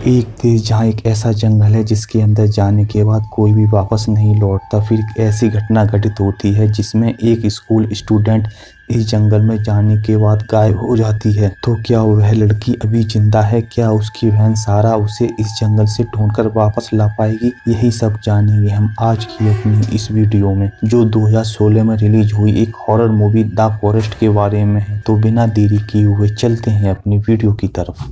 एक देश जहाँ एक ऐसा जंगल है जिसके अंदर जाने के बाद कोई भी वापस नहीं लौटता। फिर एक ऐसी घटना घटित होती है जिसमें एक स्कूल स्टूडेंट इस जंगल में जाने के बाद गायब हो जाती है। तो क्या वह लड़की अभी जिंदा है? क्या उसकी बहन सारा उसे इस जंगल से ढूंढकर वापस ला पाएगी? यही सब जानेंगे हम आज की अपनी इस वीडियो में, जो 2016 में रिलीज हुई एक हॉरर मूवी द फॉरेस्ट के बारे में है। तो बिना देरी किए हुए चलते हैं अपनी वीडियो की तरफ।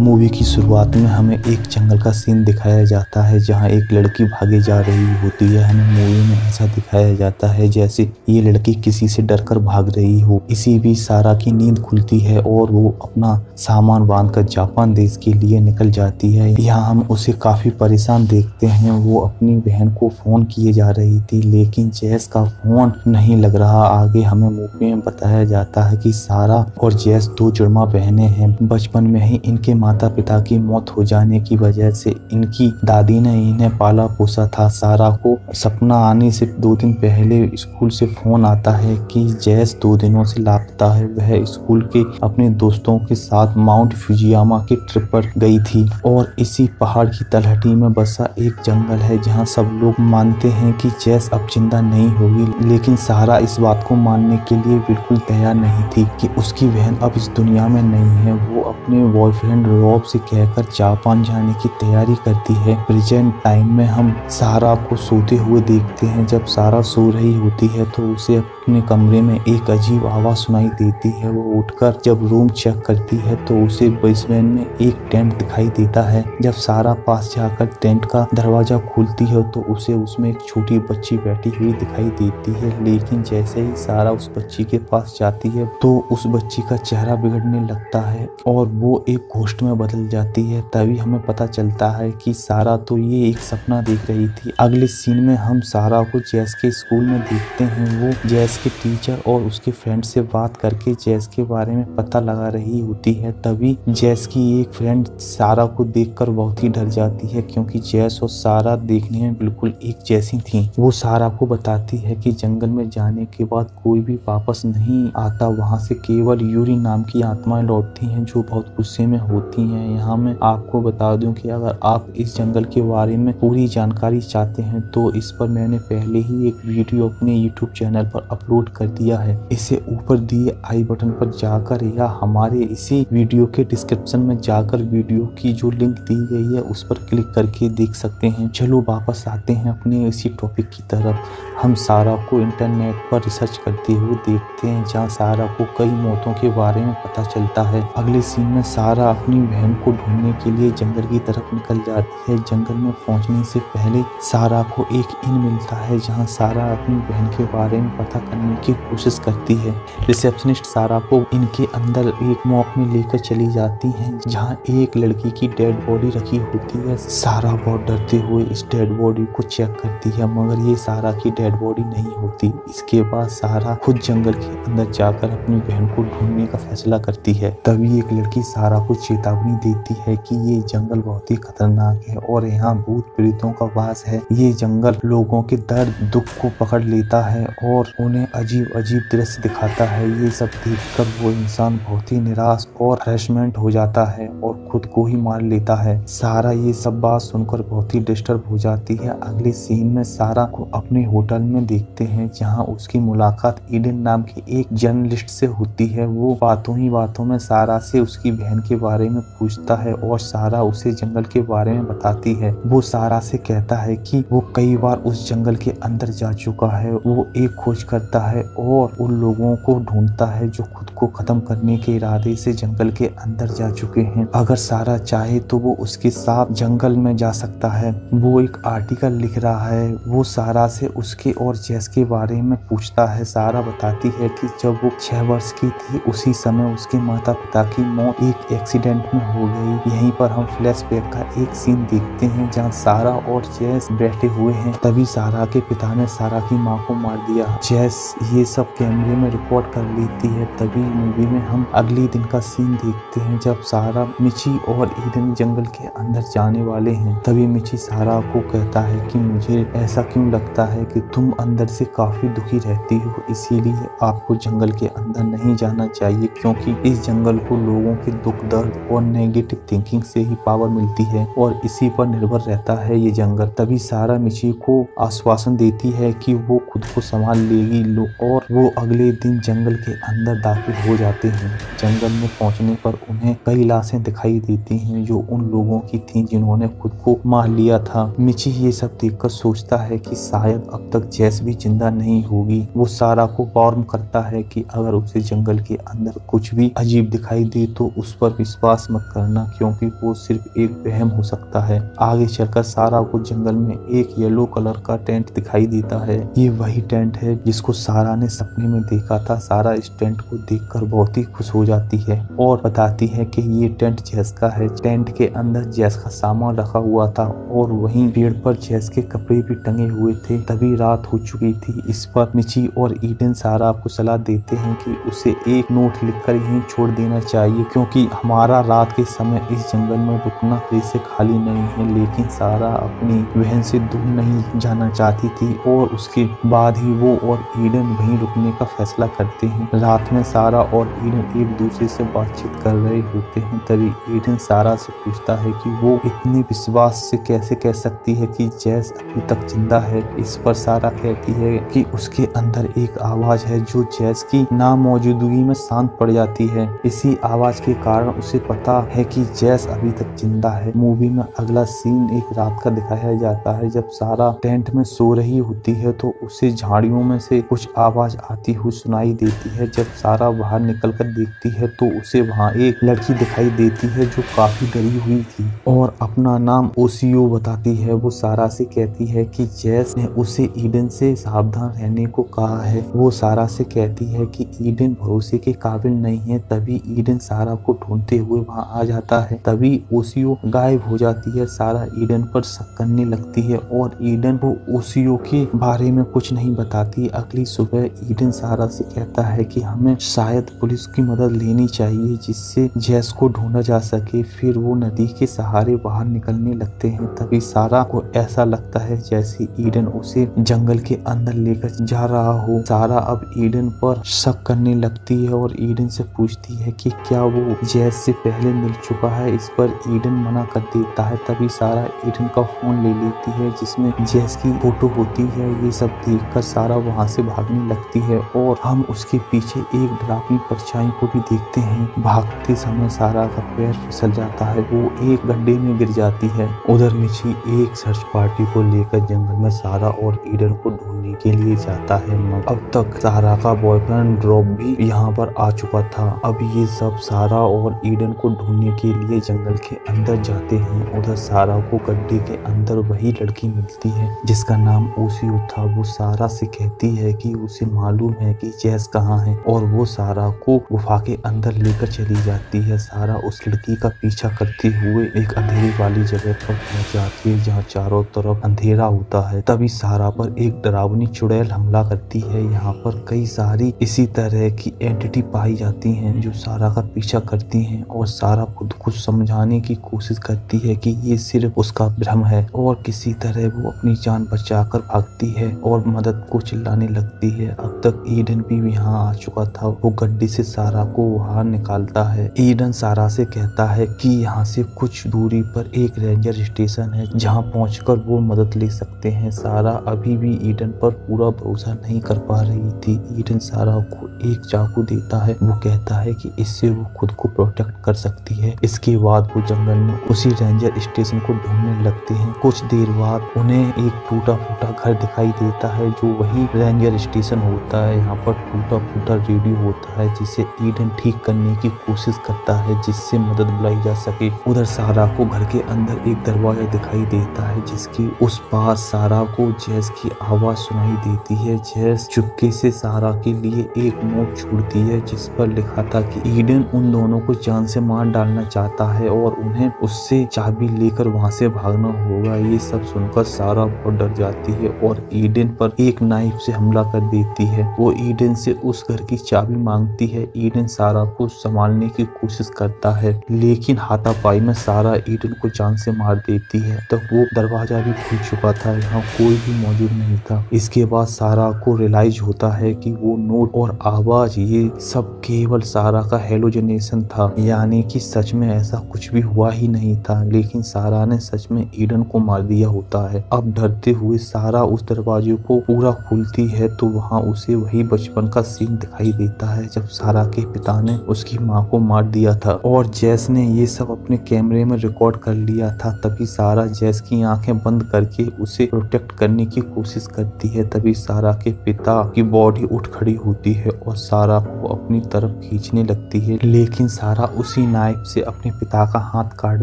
मूवी की शुरुआत में हमें एक जंगल का सीन दिखाया जाता है जहां एक लड़की भागे जा रही होती है। हमें मूवी में ऐसा दिखाया जाता है जैसे ये लड़की किसी से डरकर भाग रही हो। इसी बीच सारा की नींद खुलती है और वो अपना सामान बांधकर जापान देश के लिए निकल जाती है। यहाँ हम उसे काफी परेशान देखते हैं। वो अपनी बहन को फोन किए जा रही थी लेकिन जैस का फोन नहीं लग रहा। आगे हमें मूवी में बताया जाता है कि सारा और जैस दो जुड़वा बहनें हैं। बचपन में ही इनके माता पिता की मौत हो जाने की वजह से इनकी दादी ने इन्हें पाला पोसा था। सारा को सपना आने से 2 दिन पहले स्कूल से फोन आता है कि जैस 2 दिनों से लापता है। वह स्कूल के अपने दोस्तों के साथ माउंट फुजियामा की ट्रिप पर गई थी और इसी पहाड़ की तलहटी में बसा एक जंगल है जहां सब लोग मानते हैं कि जैस अब जिंदा नहीं होगी। लेकिन सारा इस बात को मानने के लिए बिल्कुल तैयार नहीं थी कि उसकी बहन अब इस दुनिया में नहीं है। वो अपने बॉयफ्रेंड रॉब से कहकर जापान जाने की तैयारी करती है। प्रेजेंट टाइम में हम सारा को सोते हुए देखते हैं। जब सारा सो रही होती है तो उसे अपने कमरे में एक अजीब आवाज सुनाई देती है। वो उठकर जब रूम चेक करती है तो उसे बेसमेंट में एक टेंट दिखाई देता है। जब सारा पास जाकर टेंट का दरवाजा खोलती है तो उसे उसमें एक छोटी बच्ची बैठी हुई दिखाई देती है। लेकिन जैसे ही सारा उस बच्ची के पास जाती है तो उस बच्ची का चेहरा बिगड़ने लगता है और वो एक घोस्ट में बदल जाती है। तभी हमें पता चलता है कि सारा तो ये एक सपना देख रही थी। अगले सीन में हम सारा को जैस के स्कूल में देखते हैं। वो जैस के टीचर और उसके फ्रेंड से बात करके जैस के बारे में पता लगा रही होती है। तभी जैस की एक फ्रेंड सारा को देखकर बहुत ही डर जाती है क्योंकि जैस और सारा देखने में बिल्कुल एक जैसी थी। वो सारा को बताती है कि जंगल में जाने के बाद कोई भी वापस नहीं आता। वहां से केवल यूरी नाम की आत्माएं लौटती हैं जो बहुत गुस्से में होती हैं। यहाँ मैं आपको बता दूं कि अगर आप इस जंगल के बारे में पूरी जानकारी चाहते हैं तो इस पर मैंने पहले ही एक वीडियो अपने YouTube चैनल पर अपलोड कर दिया है। इसे ऊपर दिए आई बटन पर जाकर या हमारे इसी वीडियो के डिस्क्रिप्शन में जाकर वीडियो की जो लिंक दी गई है उस पर क्लिक करके देख सकते हैं। चलो वापस आते हैं अपने इसी टॉपिक की तरफ। हम सारा को इंटरनेट पर रिसर्च करते हुए देखते हैं जहाँ सारा को कई मौतों के बारे में पता चलता है। अगले सीन में सारा अपनी बहन को ढूंढने के लिए जंगल की तरफ निकल जाती है। जंगल में पहुंचने से पहले सारा को एक इन मिलता है जहां सारा अपनी बहन के बारे में पता करने की कोशिश करती है। रिसेप्शनिस्ट सारा को इनके अंदर एक मॉक में लेकर चली जाती है जहां एक लड़की की डेड बॉडी रखी होती है। सारा बहुत डरते हुए इस डेड बॉडी को चेक करती है मगर ये सारा की डेड बॉडी नहीं होती। इसके बाद सारा खुद जंगल के अंदर जाकर अपनी बहन को ढूंढने का फैसला करती है। तभी एक लड़की सारा को चेतावनी देती है कि ये जंगल बहुत ही खतरनाक है और यहाँ भूत प्रेतों का वास है। ये जंगल लोगों के दर्द दुख को पकड़ लेता है और उन्हें अजीब अजीब दृश्य दिखाता है। ये सब देखकर वो इंसान बहुत ही निराश और हरेसमेंट हो जाता है और खुद को ही मार लेता है। सारा ये सब बात सुनकर बहुत ही डिस्टर्ब हो जाती है। अगले सीन में सारा को अपने होटल में देखते हैं जहाँ उसकी मुलाकात ईडन नाम की एक जर्नलिस्ट से होती है। वो बातों ही बातों में सारा से उसकी बहन के बारे में पूछता है और सारा उसे जंगल के बारे में बताती है। वो सारा से कहता है कि वो कई बार उस जंगल के अंदर जा चुका है। वो एक खोज करता है और उन लोगों को ढूंढता है जो खुद को खत्म करने के इरादे से जंगल के अंदर जा चुके हैं। अगर सारा चाहे तो वो उसके साथ जंगल में जा सकता है। वो एक आर्टिकल लिख रहा है। वो सारा से उसके और जैस के बारे में पूछता है। सारा बताती है कि जब वो 6 वर्ष की थी उसी समय उसके माता पिता की मौत एक एक्सीडेंट में हो गई। यहीं पर हम फ्लैशबैक का एक सीन देखते हैं जहां सारा और जैस बैठे हुए हैं। तभी सारा के पिता ने सारा की मां को मार दिया। जैस ये सब कैमरे में रिकॉर्ड कर लेती है। तभी मूवी में हम अगले दिन का सीन देखते हैं जब सारा, मिची और ईडन जंगल के अंदर जाने वाले हैं। तभी मिची सारा को कहता है कि मुझे ऐसा क्यों लगता है कि तुम अंदर से काफी दुखी रहती हो, इसीलिए आपको जंगल के अंदर नहीं जाना चाहिए, क्योंकि इस जंगल को लोगों के दुख दर्द और नेगेटिव थिंकिंग से ही पावर मिलती है और इसी पर निर्भर रहता है ये जंगल। तभी सारा मिची को आश्वासन देती है कि वो खुद को संभाल लेगी और वो अगले दिन जंगल के अंदर दाखिल हो जाते हैं। जंगल में पहुंचने पर उन्हें कई लाशें दिखाई देती हैं जो उन लोगों की थी जिन्होंने खुद को मार लिया था। मिची ये सब देखकर सोचता है कि शायद अब तक जैस भी जिंदा नहीं होगी। वो सारा को वार्न करता है कि अगर उसे जंगल के अंदर कुछ भी अजीब दिखाई दे तो उस पर विश्वास मत करना, क्योंकि वो सिर्फ एक वहम हो सकता है। आगे चलकर सारा को जंगल में एक येलो कलर का टेंट दिखाई देता है। ये वही टेंट है जिसको सारा ने सपने में देखा था। सारा इस टेंट को देखकर बहुत ही खुश हो जाती है और बताती है कि ये टेंट जैस का है। टेंट के अंदर जैस का सामान रखा हुआ था और वहीं पेड़ पर जैस के कपड़े भी टंगे हुए थे। तभी रात हो चुकी थी। इस पर मिची और ईडन सारा को सलाह देते हैं कि उसे एक नोट लिखकर यहीं छोड़ देना चाहिए, क्योंकि हमारा रात के समय इस जंगल में रुकना से खाली नहीं है। लेकिन सारा अपनी बहन से दूर नहीं जाना चाहती थी और उसके बाद ही वो और ईडन वहीं रुकने का फैसला करते हैं। रात में सारा और ईडन एक दूसरे से बातचीत कर रहे होते हैं। तभी ईडन सारा से पूछता है कि वो इतने विश्वास से कैसे कह सकती है कि जैस अभी तक जिंदा है। इस पर सारा कहती है कि उसके अंदर एक आवाज है जो जैस की नामौजूदगी में शांत पड़ जाती है। इसी आवाज के कारण उसे पता है कि जैस अभी तक जिंदा है। मूवी में अगला सीन एक रात का दिखाया जाता है जब सारा टेंट में सो रही होती है तो उसे झाड़ियों में से कुछ आवाज आती हुई सुनाई देती है। जब सारा बाहर निकलकर देखती है तो उसे वहाँ एक लड़की दिखाई देती है जो काफी डरी हुई थी और अपना नाम ओसियो बताती है। वो सारा से कहती है कि जैस ने उसे ईडन से सावधान रहने को कहा है। वो सारा से कहती है कि ईडन भरोसे के काबिल नहीं है। तभी ईडन सारा को ढूंढते हुए वहाँ आ जाता है। तभी ओसियो गायब हो जाती है। सारा ईडन पर शक करने लगती है और ईडन को ओसियो के बारे में कुछ नहीं बताती। अगली सुबह ईडन सारा से कहता है कि हमें शायद पुलिस की मदद लेनी चाहिए जिससे जैस को ढूंढा जा सके। फिर वो नदी के सहारे बाहर निकलने लगते हैं। तभी सारा को ऐसा लगता है जैसे ईडन उसे जंगल के अंदर लेकर जा रहा हो। सारा अब ईडन पर शक करने लगती है और ईडन से पूछती है कि क्या वो जैस से पहले मिल चुका है। इस पर ईडन मना कर देता है। तभी सारा ईडन का फोन ले लेती है जिसमें जैस की फोटो होती है। ये सब देखकर सारा वहाँ से भागने लगती है और हम उसके पीछे एक डरावनी परछाई को भी देखते हैं। भागते समय सारा का पैर फिसल जाता है। वो एक गड्ढे में गिर जाती है। उधर मिची एक सर्च पार्टी को लेकर जंगल में सारा और ईडन को ढूंढने के लिए जाता है। अब तक सारा का बॉयफ्रेंड ड्रॉप भी यहाँ पर आ चुका था। अब ये सब सारा और ईडन को ढूंढने के लिए जंगल के अंदर जाते हैं। उधर सारा को गड्ढे के अंदर वही लड़की मिलती है जिसका नाम ओसियो था। वो सारा से कहती है कि उसे मालूम है कि जैस कहाँ है और वो सारा को गुफा के अंदर लेकर चली जाती है। सारा उस लड़की का पीछा करते हुए एक अंधेरी वाली जगह पर पहुंच जाती है जहाँ चारों तरफ अंधेरा होता है। तभी सारा पर एक डरावनी चुड़ैल हमला करती है। यहाँ पर कई सारी इसी तरह की एंटिटी पाई जाती हैं जो सारा का पीछा करती हैं और सारा खुद को समझाने की कोशिश करती है कि ये सिर्फ उसका भ्रम है और किसी तरह वो अपनी जान बचाकर भागती है और मदद को चिल्लाने लगती है। अब तक ईडन भी यहाँ आ चुका था। वो गड्ढे से सारा को बाहर निकालता है। ईडन सारा से कहता है कि यहाँ से कुछ दूरी पर एक रेंजर स्टेशन है जहाँ पहुंचकर वो मदद ले सकते हैं। सारा अभी भी ईडन पर पूरा भरोसा नहीं कर पा रही थी। ईडन सारा को एक चाकू देता है। वो कहता है कि इससे वो खुद को प्रोटेक्ट कर सकती है। इसके बाद वो जंगल में उसी रेंजर स्टेशन को ढूंढने लगते हैं। कुछ देर बाद उन्हें एक टूटा फूटा घर दिखाई देता है जो वही रेंजर स्टेशन होता है। यहाँ पर टूटा फूटा रेडियो होता है जिसे ईडन ठीक करने की कोशिश करता है जिससे मदद बुलाई जा सके। उधर सारा को घर के अंदर एक दरवाजा दिखाई देता है जिसकी उस पास सारा को जैस की आवाज सुनाई देती है। जैस चुपके से सारा के लिए एक नोट छोड़ती है जिस पर लिखा था कि ईडन उन दोनों को जान से मार डालना चाहता है और उन्हें उससे चाबी लेकर वहां से भागना होगा। ये सब सुनकर सारा बहुत डर जाती है और ईडन पर एक नाइफ से हमला कर देती है। वो ईडन से उस घर की चाबी मांगती है। ईडन सारा को संभालने की कोशिश करता है, लेकिन हाथापाई में सारा ईडन को जान से मार देती है। तब वो दरवाजा भी खुल चुका था, यहाँ कोई भी मौजूद नहीं था। इसके बाद सारा को रियलाइज होता है कि वो नोट और आवाज ये सब केवल सारा का हेलोजिनेशन था, यानी कि सच में ऐसा कुछ भी हुआ ही नहीं था, लेकिन सारा ने सच में ईडन को मार दिया होता है। अब डरते हुए सारा उस दरवाजे को पूरा खोलती है तो वहाँ उसे वही बचपन का सीन दिखाई देता है जब सारा के पिता ने उसकी माँ को मार दिया था और जैस ने ये सब अपने कैमरे में रिकॉर्ड कर लिया था। तभी सारा जैस की आंखें बंद करके उसे प्रोटेक्ट करने की कोशिश करती है। तभी सारा के पिता की बॉडी उठ खड़ी होती है और सारा को अपनी तरफ खींचने लगती है, लेकिन सारा उसी नाइफ से अपने पिता का हाथ काट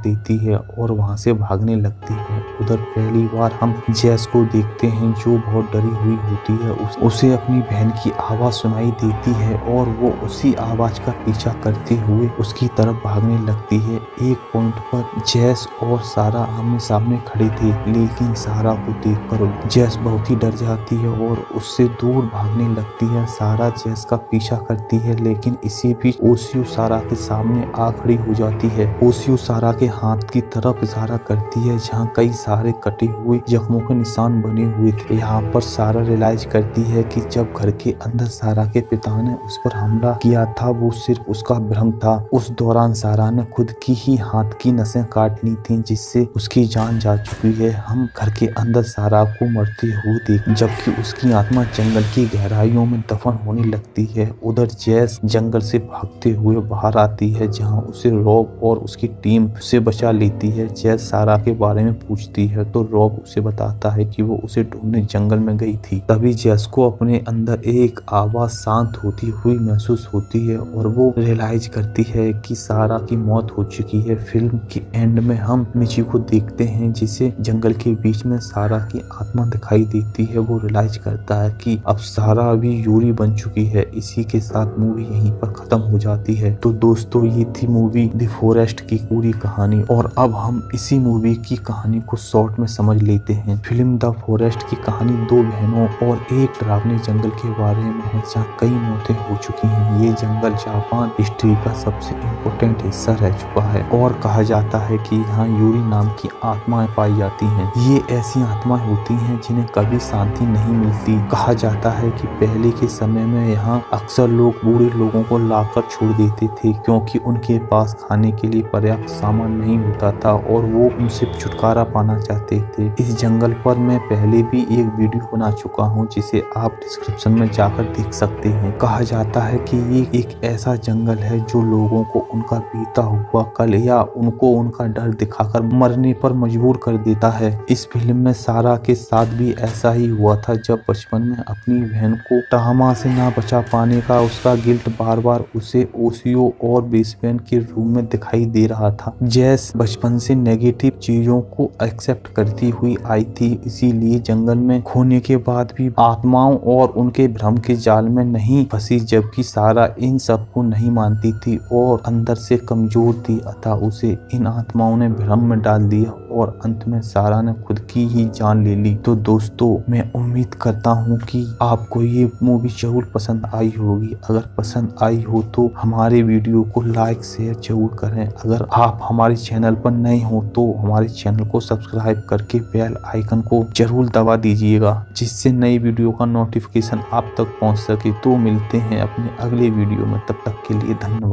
देती है और वहाँ से भागने लगती है। उधर पहली बार हम जैस को देखते हैं जो बहुत डरी हुई होती है। उसे अपनी बहन की आवाज सुनाई देती है और वो उसी आवाज का पीछा करते हुए उसकी तरफ भागने लगती है। एक पॉइंट पर जैस और सारा आमने सामने खड़े थे, लेकिन सारा को देखकर जैस बहुत ही डर जाती है और उससे दूर भागने लगती है। सारा जैस का पीछा करती है, लेकिन इसी बीच ओसियो सारा के सामने आ खड़ी हो जाती है। ओसियो सारा के हाथ की तरफ इशारा करती है जहाँ कई सारे कटे हुए जख्मों के निशान बने हुए थे। यहाँ पर सारा रियलाइज करती है कि जब घर के अंदर सारा के पिता ने उस पर हमला किया था वो सिर्फ उसका भ्रम था। उस दौरान सारा ने खुद की ही हाथ की नसें काट ली थी, जिससे उसकी जान जा चुकी है। हम घर के अंदर सारा को मरते हुए देख जबकि उसकी आत्मा जंगल की गहराइयों में दफन होने लगती है। उधर जैस जंगल से भागते हुए बाहर आती है जहाँ उसे रॉब और उसकी टीम से बचा लेती है। जैस सारा के बारे में पूछती है तो रॉब उसे बताता है कि वो उसे ढूंढने जंगल में गई थी। तभी जैस को अपने अंदर एक आवाज शांत होती हुई महसूस होती है और वो रियलाइज करती है कि सारा की मौत हो चुकी है। फिल्म के एंड में हम मिची को देखते हैं जिसे जंगल के बीच में सारा की आत्मा दिखाई देती है। वो रियलाइज करता है कि अब सारा अभी यूरी बन चुकी है। इसी के साथ मूवी यहीं पर खत्म हो जाती है। तो दोस्तों ये थी मूवी द फॉरेस्ट की पूरी कहानी और अब हम इसी मूवी की कहानी को शॉर्ट में समझ लेते हैं। फिल्म द फॉरेस्ट की कहानी दो बहनों और एक डरावने जंगल के बारे में है जहाँ कई मौतें हो चुकी हैं। ये जंगल जापान हिस्ट्री का सबसे इम्पोर्टेंट हिस्सा रह चुका है और कहा जाता है कि यहाँ यूरी नाम की आत्माएं पाई जाती हैं। ये ऐसी आत्माएं होती हैं जिन्हें कभी शांति नहीं मिलती। कहा जाता है कि पहले के समय में यहाँ अक्सर लोग बूढ़े लोगों को लाकर छोड़ देते थे क्योंकि उनके पास खाने के लिए पर्याप्त सामान नहीं होता था और वो उनसे छुटकारा पाना चाहते थे। इस जंगल पर मैं पहले भी एक वीडियो बना चुका हूँ जिसे आप डिस्क्रिप्शन में जाकर देख सकते हैं। कहा जाता है कि ये एक ऐसा जंगल है जो लोगों को उनका बीता हुआ कल या उनको उनका डर दिखाकर मरने पर मजबूर कर देता है। इस फिल्म में सारा के साथ भी ऐसा ही हुआ था जब बचपन में अपनी बहन को टामा से ना बचा पाने का उसका गिल्ट बार बार उसे ओसियो और बेसमेंट के रूम में दिखाई दे रहा था। जैस बचपन से नेगेटिव चीजों को एक्सेप्ट करती हुई आई थी, इसीलिए जंगल में खोने के बाद भी आत्माओं और उनके भ्रम के जाल में नहीं फंसी, जबकि सारा इन सब को नहीं मानती थी और अंदर से कमजोर थी। अतः उसे इन आत्माओं ने भ्रम में डाल दिया और अंत में सारा ने खुद की ही जान ले ली। तो दोस्तों मैं उम्मीद करता हूँ कि आपको ये मूवी जरूर पसंद आई होगी। अगर पसंद आई हो तो हमारे वीडियो को लाइक शेयर जरूर करें। अगर आप हमारे चैनल पर नए हो तो हमारे चैनल को सब्सक्राइब करके बेल आइकन को जरूर दबा दीजिएगा, जिससे नई वीडियो का नोटिफिकेशन आप तक पहुंच सके। तो मिलते हैं अपने अगले वीडियो में, तब तक के लिए धन्यवाद।